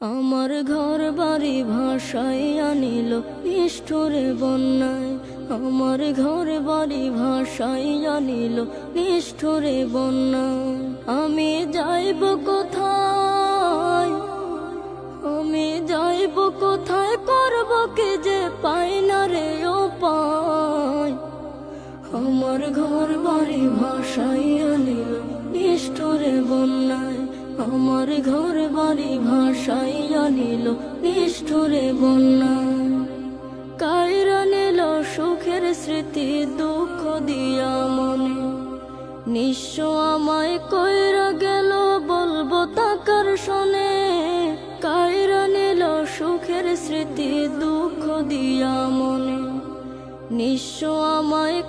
আমার ঘর বাড়ি ভাসাইয়া নিল নিষ্ঠুরে বন্যায়। আমার ঘর বাড়ি ভাসাইয়া নিল নিষ্ঠুরে বন্যায়। আমি যাইব কোথায়, আমি যাইব কোথায়, করব কি যে পাই না রে উপায়। আমার ঘর বাড়ি ভাসাইয়া নিল নিষ্ঠুরে বন্যায়। আমার ঘর বাড়ি ভাসাইয়া নিল নিষ্ঠুরে বন্যায়। কাইরা নিল সুখের স্মৃতি দুঃখ দিয়া মনে, নিঃস্ব আমায় কইরা গেল বলবো তাকার শোনে। কাইরা নিল সুখের স্মৃতি দুঃখ দিয়া মনে, নিঃস্ব আমায়